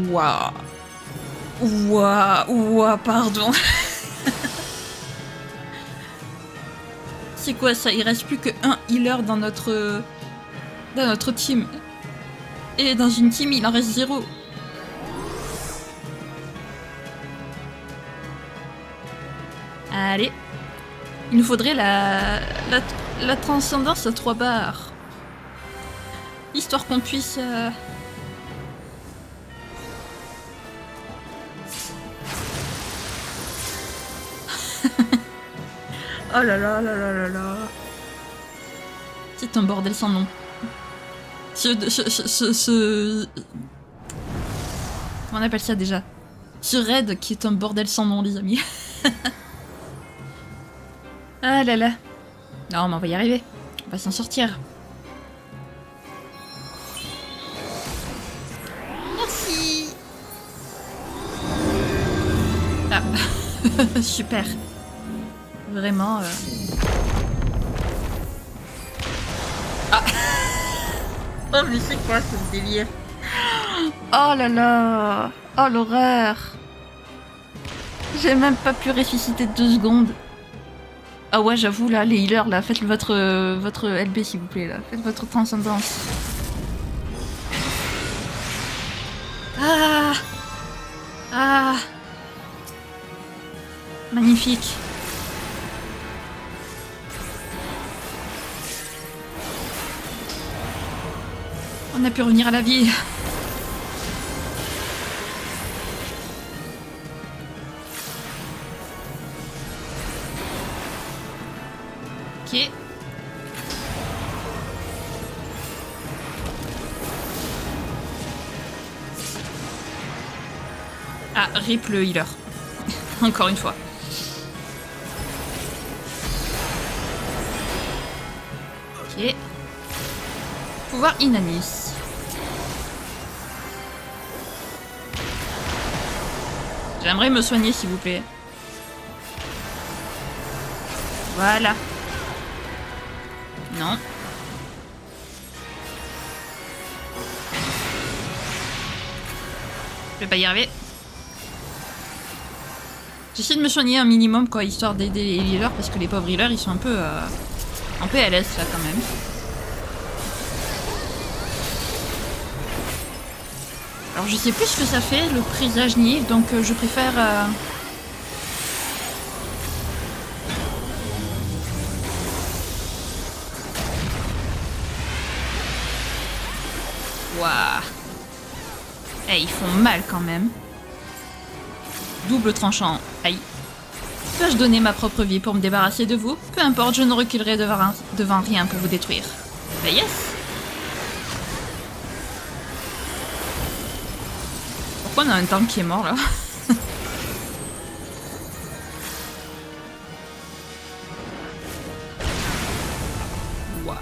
Waouh. Ouah, pardon. C'est quoi ça? Il reste plus que un healer dans notre team. Et dans une team, il en reste 0. Allez. Il nous faudrait La transcendance à 3 barres. Histoire qu'on puisse... Oh là là là là là là. C'est un bordel sans nom. Comment on appelle ça déjà? Ce raid qui est un bordel sans nom, les amis. Ah là là. Non, mais on va y arriver. On va s'en sortir. Merci. Ah. Super. Vraiment... Ah. Oh mais c'est quoi ce délire? Oh là là. Oh l'horreur. J'ai même pas pu ressusciter 2 secondes. Ah ouais j'avoue là, les healers là, faites votre LB s'il vous plaît là. Faites votre transcendance. Ah. Ah. Magnifique. On a pu revenir à la vie. Ok. Ah, rip le healer. Encore une fois. Ok. Pouvoir Inanis. J'aimerais me soigner s'il vous plaît. Voilà. Non. Je vais pas y arriver. J'essaie de me soigner un minimum quoi, histoire d'aider les healers parce que les pauvres healers ils sont un peu en PLS là quand même. Alors je sais plus ce que ça fait le présage Nif, donc je préfère... Waouh. Eh, ils font mal quand même. Double tranchant. Aïe. Peux-je donner ma propre vie pour me débarrasser de vous? Peu importe, je ne reculerai devant rien pour vous détruire. Bah yes. Pourquoi on a un tank qui est mort là? Waouh.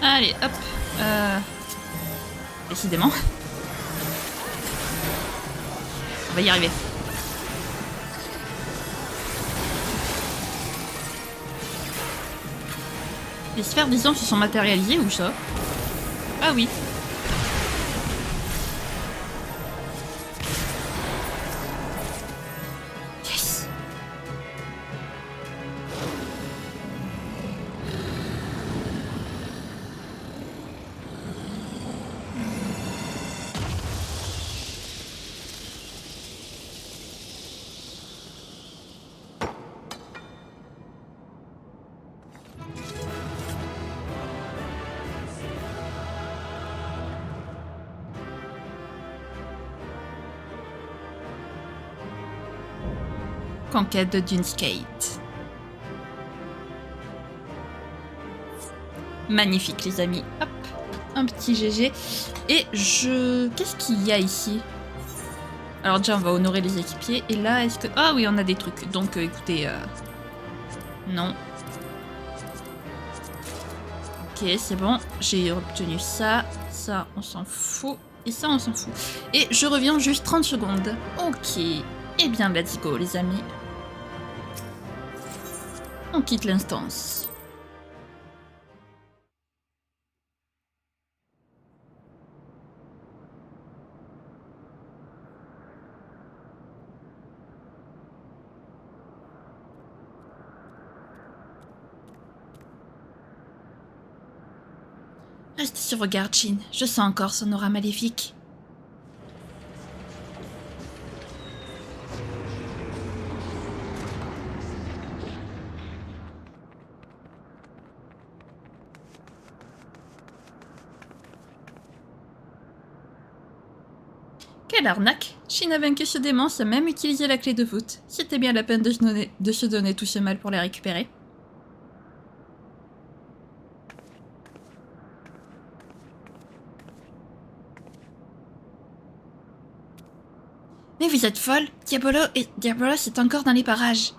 Allez, hop. Décidément. On va y arriver. Les sphères disons se sont matérialisées ou ça? Ah oui. Yes. Conquête de Duneskate. Magnifique les amis. Hop, un petit GG. Et je... Qu'est-ce qu'il y a ici? Alors déjà on va honorer les équipiers. Et là est-ce que... Ah oui on a des trucs. Donc écoutez... Non. Ok c'est bon. J'ai obtenu ça. Ça on s'en fout. Et ça on s'en fout. Et je reviens juste 30 secondes. Ok. Eh bien let's go les amis. On quitte l'instance. Reste sur vos gardes, Shin. Je sens encore son aura maléfique. Quelle arnaque! Shin a vaincu ce démon sans même utiliser la clé de voûte. C'était bien la peine de se donner tout ce mal pour la récupérer. Mais vous êtes folle! Diabolos est encore dans les parages.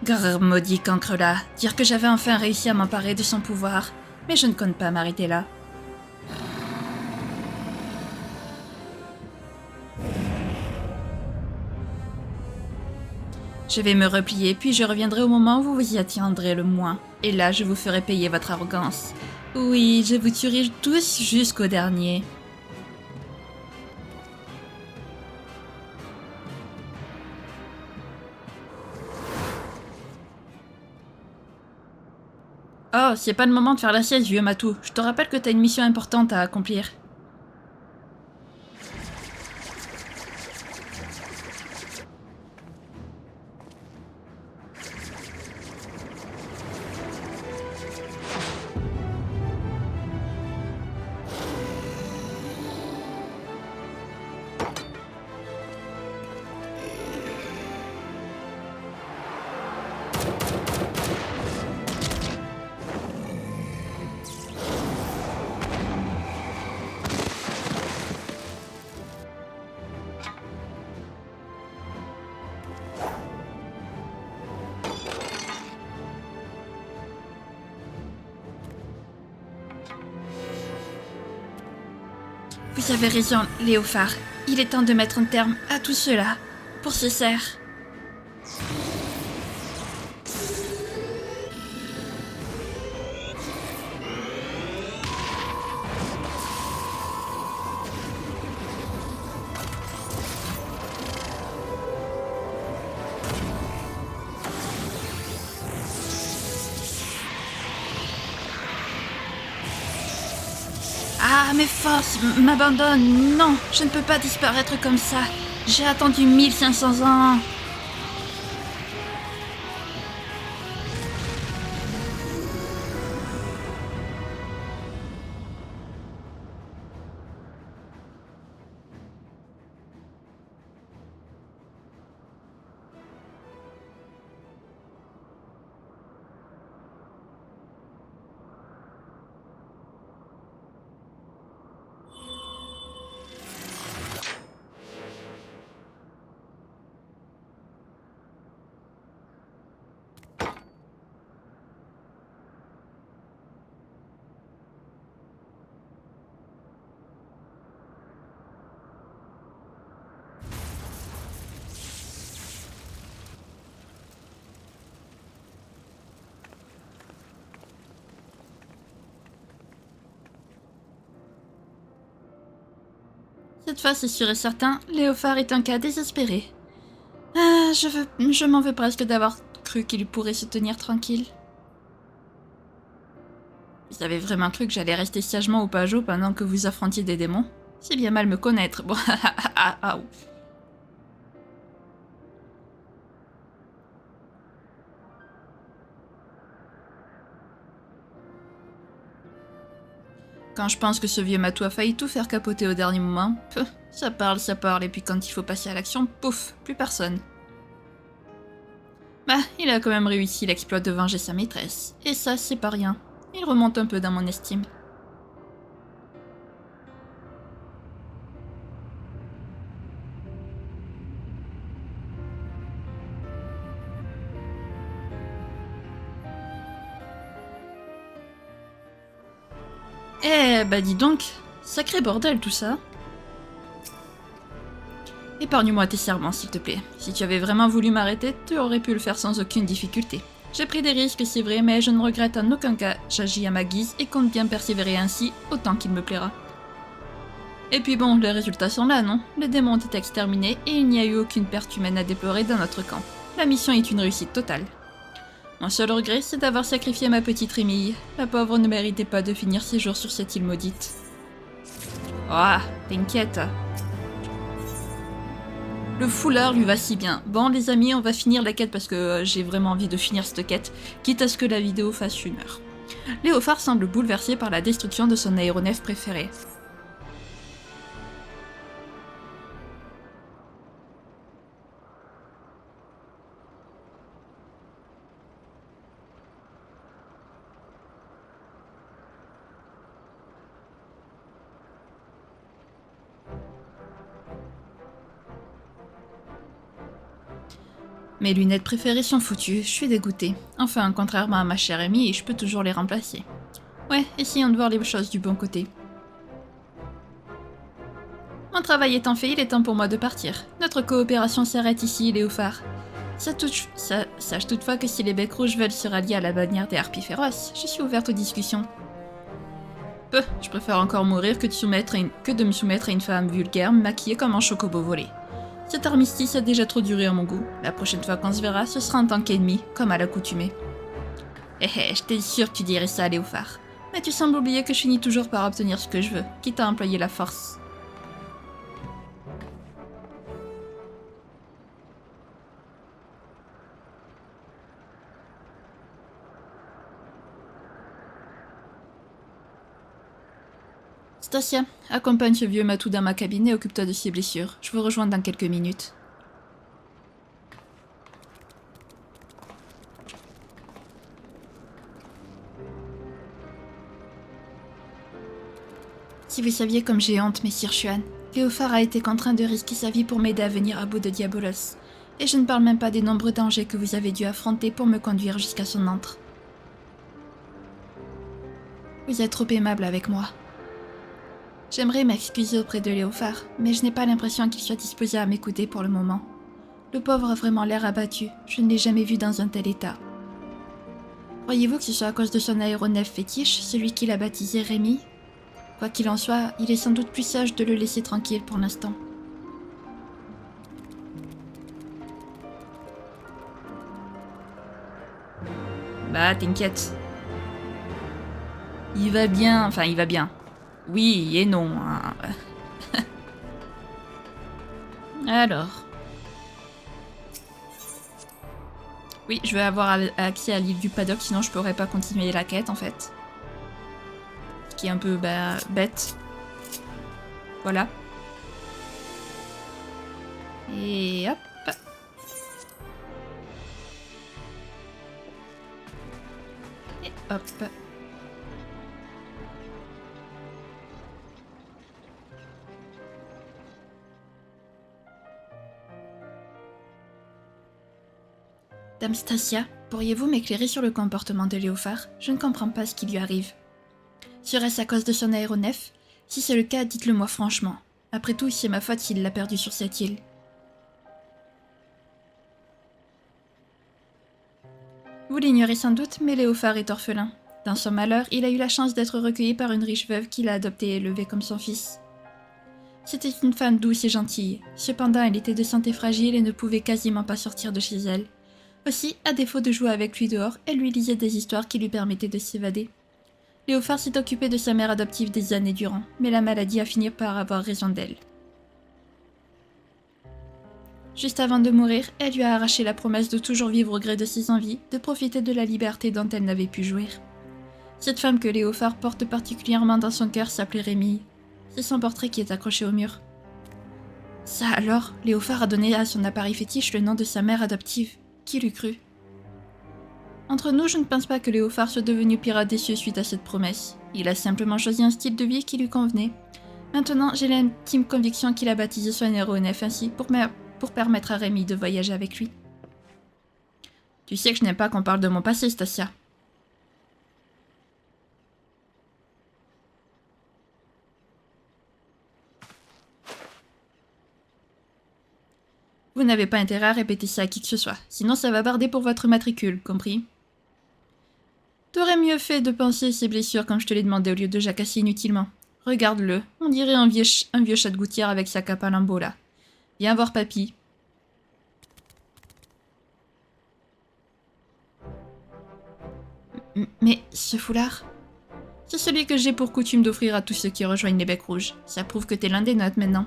Grrr, maudit cancre-là, dire que j'avais enfin réussi à m'emparer de son pouvoir, mais je ne compte pas m'arrêter là. Je vais me replier, puis je reviendrai au moment où vous vous y attiendrez le moins. Et là, je vous ferai payer votre arrogance. Oui, je vous tuerai tous jusqu'au dernier. Oh, c'est pas le moment de faire la sieste, vieux matou. Je te rappelle que t'as une mission importante à accomplir. Vous avez raison, Léophare. Il est temps de mettre un terme à tout cela. Pour ce cerf. Ah, mes forces m'abandonnent. Non, je ne peux pas disparaître comme ça. J'ai attendu 1500 ans. Cette fois, c'est sûr et certain, Léophare est un cas désespéré. Ah, je m'en veux presque d'avoir cru qu'il pourrait se tenir tranquille. Vous avez vraiment cru que j'allais rester sagement au Pajot pendant que vous affrontiez des démons? C'est bien mal me connaître. Bon, Quand je pense que ce vieux matou a failli tout faire capoter au dernier moment, ça parle, et puis quand il faut passer à l'action, pouf, plus personne. Bah, il a quand même réussi l'exploit de venger sa maîtresse, et ça, c'est pas rien. Il remonte un peu dans mon estime. Eh, bah dis donc, sacré bordel tout ça. Épargne-moi tes serments, s'il te plaît. Si tu avais vraiment voulu m'arrêter, tu aurais pu le faire sans aucune difficulté. J'ai pris des risques, c'est vrai, mais je ne regrette en aucun cas. J'agis à ma guise et compte bien persévérer ainsi autant qu'il me plaira. Et puis bon, les résultats sont là, non? Les démons ont été exterminés et il n'y a eu aucune perte humaine à déplorer dans notre camp. La mission est une réussite totale. Mon seul regret, c'est d'avoir sacrifié ma petite Rémille. La pauvre ne méritait pas de finir ses jours sur cette île maudite. Ah, t'inquiète. Le foulard lui va si bien. Bon les amis, on va finir la quête parce que j'ai vraiment envie de finir cette quête, quitte à ce que la vidéo fasse 1 heure. Léophar semble bouleversé par la destruction de son aéronef préféré. Mes lunettes préférées sont foutues, je suis dégoûtée. Enfin, contrairement à ma chère amie, je peux toujours les remplacer. Ouais, essayons de voir les choses du bon côté. Mon travail étant fait, il est temps pour moi de partir. Notre coopération s'arrête ici, Léophar. Sache toutefois que si les becs rouges veulent se rallier à la bannière des harpies féroces, je suis ouverte aux discussions. Je préfère encore mourir que de me soumettre à une femme vulgaire maquillée comme un chocobo volé. Cet armistice a déjà trop duré à mon goût. La prochaine fois qu'on se verra, ce sera en tant qu'ennemi, comme à l'accoutumée. J'étais sûre que tu dirais ça, Léophar. Mais tu sembles oublier que je finis toujours par obtenir ce que je veux, quitte à employer la force. Stasia, accompagne ce vieux matou dans ma cabine et occupe-toi de ses blessures. Je vous rejoins dans quelques minutes. Si vous saviez comme j'ai honte, messire Xuan, Léophar a été contraint de risquer sa vie pour m'aider à venir à bout de Diabolos. Et je ne parle même pas des nombreux dangers que vous avez dû affronter pour me conduire jusqu'à son antre. Vous êtes trop aimable avec moi. J'aimerais m'excuser auprès de Léophar, mais je n'ai pas l'impression qu'il soit disposé à m'écouter pour le moment. Le pauvre a vraiment l'air abattu, je ne l'ai jamais vu dans un tel état. Croyez-vous que ce soit à cause de son aéronef fétiche, celui qu'il a baptisé Rémi? Quoi qu'il en soit, il est sans doute plus sage de le laisser tranquille pour l'instant. Bah, t'inquiète. Il va bien, enfin il va bien. Oui et non. Hein. Alors. Oui, je vais avoir accès à l'île du paddock, sinon je pourrais pas continuer la quête en fait. Ce qui est un peu bête. Voilà. Et hop. Et hop. Dame Stasia, pourriez-vous m'éclairer sur le comportement de Léophar? Je ne comprends pas ce qui lui arrive. Serait-ce à cause de son aéronef? Si c'est le cas, dites-le moi franchement. Après tout, c'est ma faute s'il l'a perdu sur cette île. Vous l'ignorez sans doute, mais Léophar est orphelin. Dans son malheur, il a eu la chance d'être recueilli par une riche veuve qui l'a adopté et élevé comme son fils. C'était une femme douce et gentille. Cependant, elle était de santé fragile et ne pouvait quasiment pas sortir de chez elle. Aussi, à défaut de jouer avec lui dehors, elle lui lisait des histoires qui lui permettaient de s'évader. Léophar s'est occupé de sa mère adoptive des années durant, mais la maladie a fini par avoir raison d'elle. Juste avant de mourir, elle lui a arraché la promesse de toujours vivre au gré de ses envies, de profiter de la liberté dont elle n'avait pu jouir. Cette femme que Léophar porte particulièrement dans son cœur s'appelait Rémi. C'est son portrait qui est accroché au mur. Ça alors, Léophar a donné à son appareil fétiche le nom de sa mère adoptive. Qui l'eût cru? Entre nous, je ne pense pas que Léophar soit devenu pirate des cieux suite à cette promesse. Il a simplement choisi un style de vie qui lui convenait. Maintenant, j'ai l'intime conviction qu'il a baptisé son aéronef ainsi pour permettre à Rémi de voyager avec lui. Tu sais que je n'aime pas qu'on parle de mon passé, Stasia. Vous n'avez pas intérêt à répéter ça à qui que ce soit, sinon ça va barder pour votre matricule, compris? T'aurais mieux fait de penser ces blessures comme je te l'ai demandé au lieu de jacasser inutilement. Regarde-le, on dirait un vieux chat de gouttière avec sa cape à limbo là. Viens voir papy. Mais ce foulard, c'est celui que j'ai pour coutume d'offrir à tous ceux qui rejoignent les Becs Rouges. Ça prouve que t'es l'un des nôtres maintenant.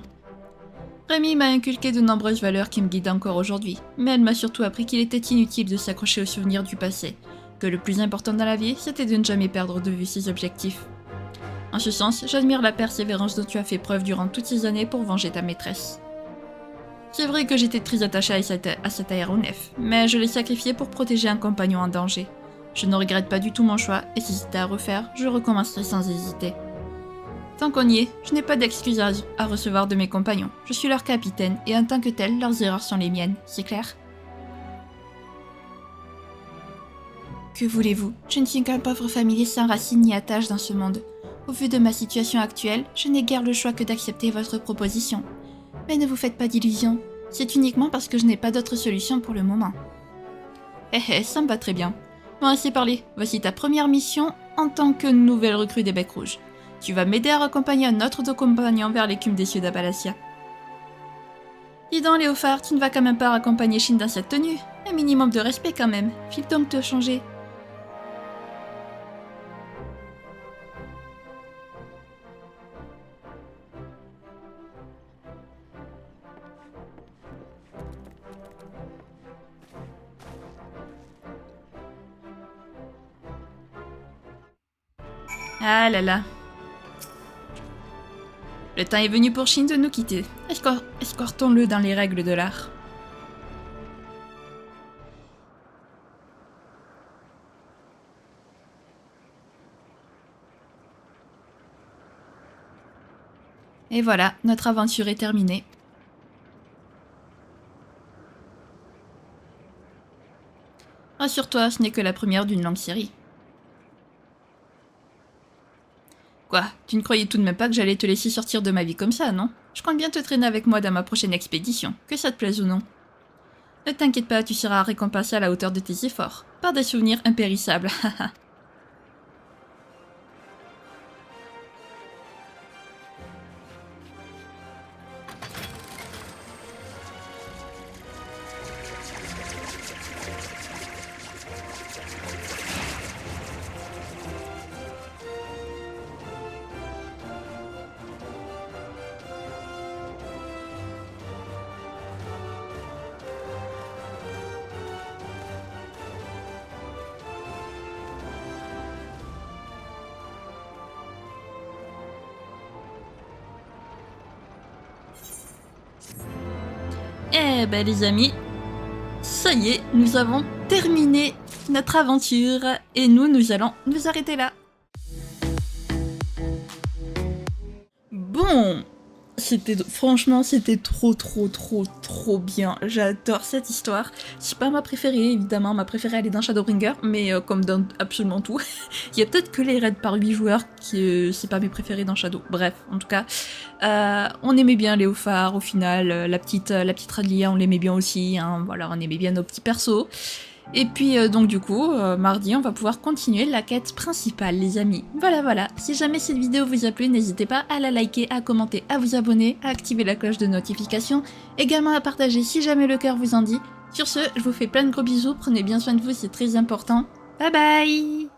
Rémi m'a inculqué de nombreuses valeurs qui me guident encore aujourd'hui, mais elle m'a surtout appris qu'il était inutile de s'accrocher aux souvenirs du passé, que le plus important dans la vie, c'était de ne jamais perdre de vue ses objectifs. En ce sens, j'admire la persévérance dont tu as fait preuve durant toutes ces années pour venger ta maîtresse. C'est vrai que j'étais très attachée à cet aéronef, mais je l'ai sacrifié pour protéger un compagnon en danger. Je ne regrette pas du tout mon choix, et si c'était à refaire, je recommencerai sans hésiter. Tant qu'on y est, je n'ai pas d'excuses à recevoir de mes compagnons. Je suis leur capitaine, et en tant que tel, leurs erreurs sont les miennes, c'est clair? Que voulez-vous? Je ne suis qu'un pauvre familier sans racines ni attache dans ce monde. Au vu de ma situation actuelle, je n'ai guère le choix que d'accepter votre proposition. Mais ne vous faites pas d'illusions, c'est uniquement parce que je n'ai pas d'autre solution pour le moment. Ça me va très bien. Bon, assez parlé, voici ta première mission en tant que nouvelle recrue des Becs Rouges. Tu vas m'aider à raccompagner un autre de compagnon vers l'écume des cieux d'Appalachia. Dis donc, Léophard, tu ne vas quand même pas raccompagner Shin dans cette tenue. Un minimum de respect quand même. File donc te changer. Ah là là. Le temps est venu pour Shin de nous quitter. Escortons-le dans les règles de l'art. Et voilà, notre aventure est terminée. Rassure-toi, ce n'est que la première d'une longue série. Quoi, tu ne croyais tout de même pas que j'allais te laisser sortir de ma vie comme ça, non? Je compte bien te traîner avec moi dans ma prochaine expédition, que ça te plaise ou non. Ne t'inquiète pas, tu seras récompensé à la hauteur de tes efforts, par des souvenirs impérissables, haha. Eh ben les amis, ça y est, nous avons terminé notre aventure et nous allons nous arrêter là. Bon, franchement, c'était trop bien. J'adore cette histoire. C'est pas ma préférée, évidemment. Ma préférée, elle est dans Shadowbringer, mais comme dans absolument tout. Il y a peut-être que les raids par 8 joueurs qui c'est pas mes préférés dans Shadow. Bref, en tout cas, on aimait bien Léophard au final. La petite Radlia, on l'aimait bien aussi. Hein, voilà, on aimait bien nos petits persos. Et puis donc du coup, mardi, on va pouvoir continuer la quête principale, les amis. Voilà. Si jamais cette vidéo vous a plu, n'hésitez pas à la liker, à commenter, à vous abonner, à activer la cloche de notification, également à partager si jamais le cœur vous en dit. Sur ce, je vous fais plein de gros bisous, prenez bien soin de vous, c'est très important. Bye bye!